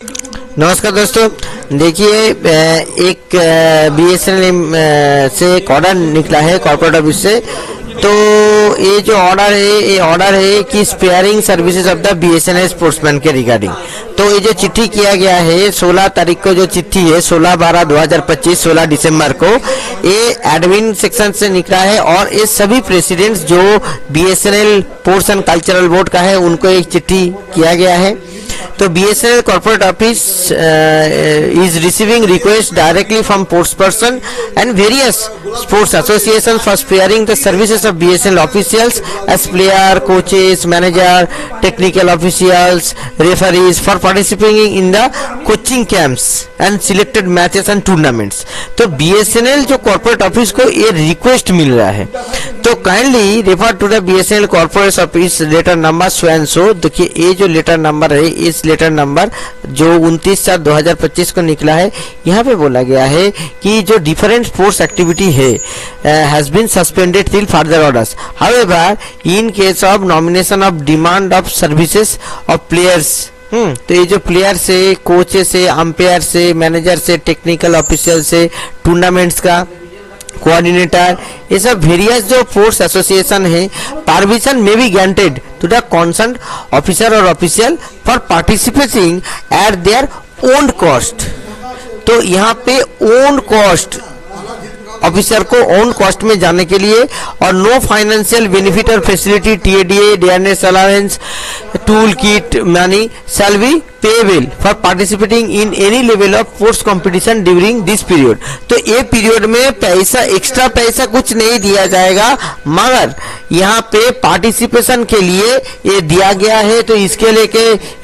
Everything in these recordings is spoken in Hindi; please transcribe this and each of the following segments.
नमस्कार दोस्तों, देखिए एक बीएसएनएल से एक ऑर्डर निकला है कॉर्पोरेट ऑफिस से। तो ये जो ऑर्डर है, ये ऑर्डर है कि sparing services of the BSNL sportsman के रिगार्डिंग। तो ये जो चिट्ठी किया गया है 16 तारीख को, जो चिट्ठी है 16/12/2025 16 दिसंबर को, ये एडमिन सेक्शन से निकला है और ये सभी प्रेसिडेंट्स जो BSNL sports and cultural board का है उनको एक चिट्ठी किया गया है। तो BSNL corporate office is receiving requests directly from sports person and various sports associations for sparing the services of BSNL officials as player, coaches, manager, technical officials, referees for participating in the coaching camps and selected matches and tournaments। तो BSNL जो corporate office को ये request मिल रहा है, तो kindly refer to the BSNL corporate office letter number so and so. देखिए ये जो लेटर नंबर है, इस लेटर नंबर जो 29/4/2025 को निकला है, यहाँ पे बोला गया है कि जो डिफरेंट स्पोर्ट्स एक्टिविटी है has been suspended till further orders. However in case of nomination of demand of services of players, तो ये जो प्लेयर से, कोचेस से, अंपायर से, मैनेजर से, टेक्निकल ऑफिशियल से, टूर्नामेंट्स का कोऑर्डिनेटर, ये सब वेरियस जो स्पोर्ट्स एसोसिएशन है, permission may be granted to the concern officer और official for participating at their own cost. तो यहाँ पे ओन कॉस्ट, ऑफिसर को ओन कॉस्ट में जाने के लिए, और नो फाइनेंशियल बेनिफिट और facility TADA, dearness allowance, tool kit money shall be payable for participating in any level of sports competition during this period. तो ये पीरियड में पैसा, एक्स्ट्रा पैसा कुछ नहीं दिया जाएगा, मगर यहाँ पे पार्टिसिपेशन के लिए ये दिया गया है। तो इसके लेके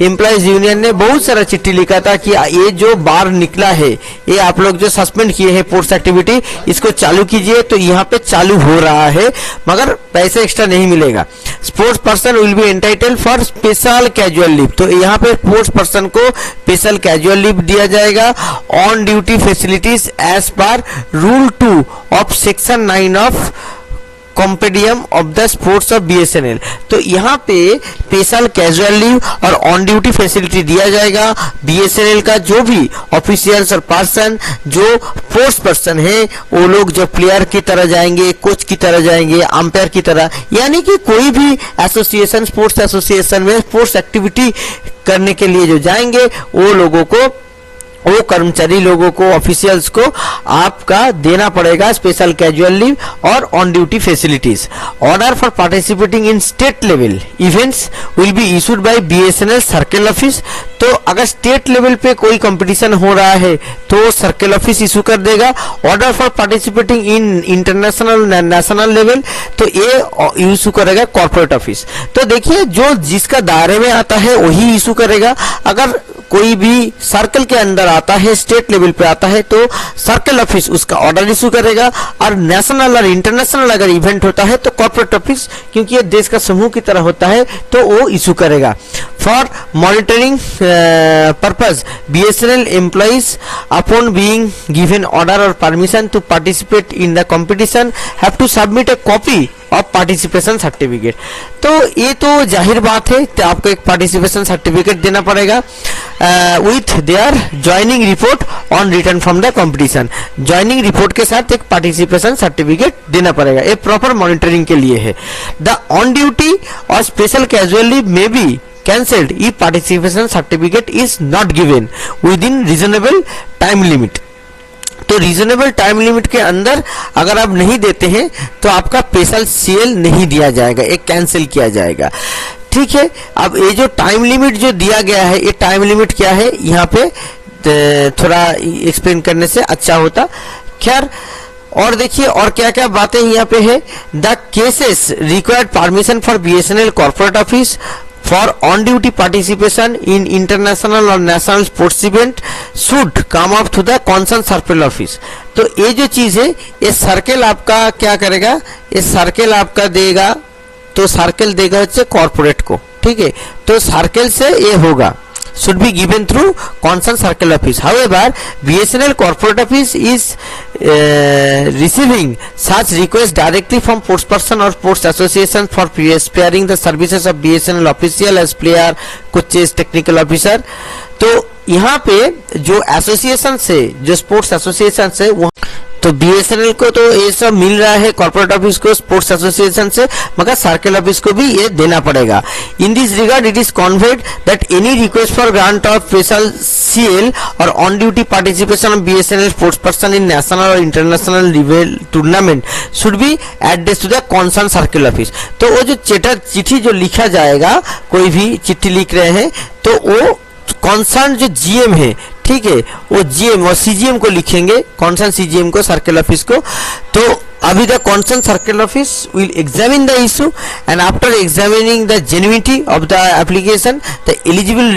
एम्प्लॉइज यूनियन ने बहुत सारा चिट्ठी लिखा था कि ये जो बार निकला है, ये आप लोग जो सस्पेंड किए हैं स्पोर्ट्स एक्टिविटी, इसको चालू कीजिए। तो यहाँ पे चालू हो रहा है, मगर पैसे एक्स्ट्रा नहीं मिलेगा। Sports person will be entitle for special casual leave. तो यहाँ पे स्पोर्ट्स पर्सन को स्पेशल कैजुअल लीव दिया जाएगा। On duty facilities as per rule 2 of section 9 of compendium of the sports of BSNL। तो यहाँ पे स्पेशल कैजुअल लीव और ऑन ड्यूटी फैसिलिटी दिया जाएगा। BSNL का जो भी ऑफिशियल्स और पर्सन, जो स्पोर्ट्स पर्सन है, वो लोग जो प्लेयर की तरह जाएंगे, कोच की तरह जाएंगे, अंपायर की तरह, यानी कि कोई भी एसोसिएशन, स्पोर्ट्स एसोसिएशन में स्पोर्ट्स एक्टिविटी करने के लिए जो जाएंगे, वो लोगों को, वो कर्मचारी लोगों को, ऑफिशियल्स को आपका देना पड़ेगा स्पेशल कैजुअल लीव और on duty facilities. Order for participating in state level events will be issued by BSNL circle office. तो अगर स्टेट लेवल पे कोई कंपटीशन हो रहा है तो सर्कल ऑफिस इशू कर देगा। Order for participating in international national level, तो ये इशू करेगा कॉर्पोरेट ऑफिस। तो देखिए, जो जिसका दायरे में आता है वही इशू करेगा। अगर कोई भी सर्कल के अंदर आता है, स्टेट लेवल पे आता है, तो सर्कल ऑफिस उसका ऑर्डर इशू करेगा। और नेशनल और इंटरनेशनल अगर इवेंट होता है तो कॉर्पोरेट ऑफिस, क्योंकि ये देश का समूह की तरह होता है, तो वो इशू करेगा। For monitoring purpose BSNL employees upon being given order और permission to participate in the competition have to submit a copy of participation certificate. तो ये तो जाहिर बात है, तो आपको एक पार्टिसिपेशन सर्टिफिकेट देना पड़ेगा with their joining report on return from the competition. Joining report के साथ एक पार्टिसिपेशन सर्टिफिकेट देना पड़ेगा। ये प्रॉपर मॉनिटरिंग के लिए है। द ऑन ड्यूटी और special casual leave may be cancelled if participation certificate is not given within reasonable time limit। तो रीजनेबल टाइम लिमिट के अंदर अगर आप नहीं देते हैं तो आपका स्पेशल CL नहीं दिया जाएगा, एक कैंसिल किया जाएगा। ठीक है, अब ये जो टाइम लिमिट जो दिया गया है, ये टाइम लिमिट क्या है, यहाँ पे थोड़ा एक्सप्लेन करने से अच्छा होता। खैर, और देखिए और क्या क्या बातें यहाँ पे है। The cases required permission for BSNL corporate office for on duty participation in international or national sports event should come up to the concerned circle office. तो ये जो चीज है, ये सर्कल आपका क्या करेगा, ये सर्कल आपका देगा, तो सर्कल देगा हচ্ছে कॉर्पोरेट को। ठीक है, तो सर्कल से ये होगा, should be given through concerned circle office. However, BSNL corporate office is receiving such requests directly from sports person or sports association for sparing the services of BSNL official as player, coaches, technical officer. तो यहाँ पे जो एसोसिएशन से, जो स्पोर्ट्स एसोसिएशन से, वो तो बीएसएनएल को तो ये सब मिल रहा है कॉर्पोरेट ऑफिस को, स्पोर्ट्स एसोसिएशन से, मगर सर्कल ऑफिस को भी ये देना पड़ेगा। In this regard it is conveyed that any request for grant of special CL और on duty participation of BSNL sports person in national और international level tournament should be address to the concern circle office. तो वो जो चिट्ठी जो लिखा जाएगा, कोई भी चिट्ठी लिख रहे हैं तो वो कॉन्सर्न जो जीएम है, ठीक है, वो जीएम और सीजीएम को लिखेंगे, कॉन्सर्न सीजीएम को, सर्कल ऑफिस को। तो अभी the concern circle office will examine the issue and after examining the genuinity of the application the eligible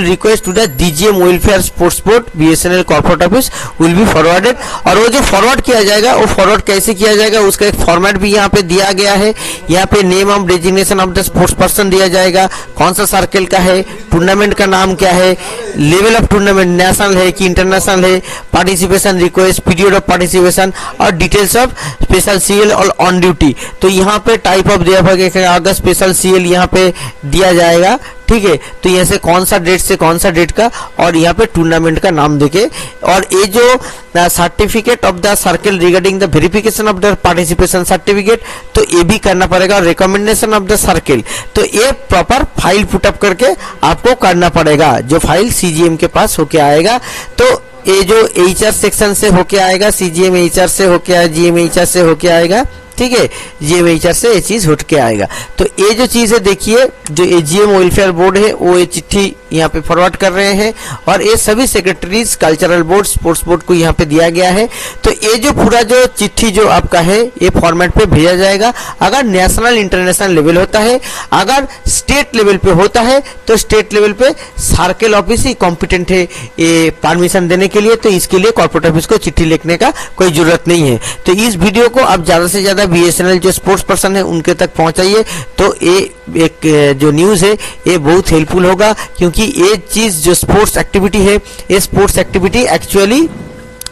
request to the DGM welfare sports board BSNL corporate office will be forwarded. और वो जो फॉरवर्ड किया जाएगा, वो फॉरवर्ड कैसे किया जाएगा, उसका एक फॉर्मेट भी यहाँ पे दिया गया है। यहाँ पे name of designation of the sports person दिया जाएगा, कौन सा सर्कल का है, टूर्नामेंट का नाम क्या है, लेवल ऑफ टूर्नामेंट नेशनल है कि इंटरनेशनल है, participation request, period of participation और डिटेल्स ऑफ स्पेशल सीएल और ऑन ड्यूटी। तो यहाँ पे टाइप ऑफ दिया अगर स्पेशल सीएल यहाँ पे दिया जाएगा, ठीक है। तो यहाँ से कौन सा डेट से कौन सा डेट का, और यहाँ पे टूर्नामेंट का नाम देके, और ये जो certificate of the circle regarding the verification of the participation certificate, तो ये भी करना पड़ेगा। और रिकमेंडेशन ऑफ द सर्कल, तो ये प्रॉपर फाइल पुटअप करके आपको करना पड़ेगा, जो फाइल सीजीएम के पास होके आएगा। तो ये जो एचआर सेक्शन से होके आएगा, सीजीएम एचआर से होके आएगा, जीएम एचआर से होके आएगा, ठीक है, जीएम एचआर से ये चीज उठ के आएगा। तो ये जो चीज है, देखिए, जो एजीएम वेलफेयर बोर्ड है वो ये चिट्ठी यहाँ पे फॉरवर्ड कर रहे हैं, और ये सभी secretaries cultural board, sports board को यहाँ पे दिया गया है। तो ये जो पूरा जो चिट्ठी जो आपका है, ये फॉर्मेट पे भेजा जाएगा। अगर नेशनल इंटरनेशनल लेवल होता है, अगर स्टेट लेवल पे होता है, तो स्टेट लेवल पे सर्कल ऑफिस ही कॉम्पिटेंट है ये परमिशन देने के लिए। तो इसके लिए कॉर्पोरेट ऑफिस को चिट्ठी लिखने का कोई जरूरत नहीं है। तो इस वीडियो को आप ज्यादा से ज्यादा बीएसएनएल जो स्पोर्ट्स पर्सन है उनके तक पहुंचाइए। तो ये एक जो न्यूज़ है ये बहुत हेल्पफुल होगा, क्योंकि ये चीज़ जो स्पोर्ट्स एक्टिविटी है, ये स्पोर्ट्स एक्टिविटी एक्चुअली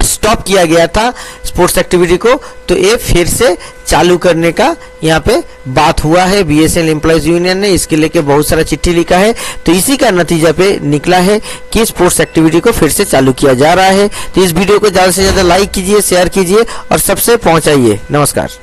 स्टॉप किया गया था स्पोर्ट्स एक्टिविटी को, तो ये फिर से चालू करने का यहाँ पे बात हुआ है। बीएसएनएल एम्प्लॉयज यूनियन ने इसके लेके बहुत सारा चिट्ठी लिखा है। तो इसी का नतीजा पे निकला है कि स्पोर्ट्स एक्टिविटी को फिर से चालू किया जा रहा है। तो इस वीडियो को ज़्यादा से ज़्यादा लाइक कीजिए, शेयर कीजिए और सबसे पहुंचाइए। नमस्कार।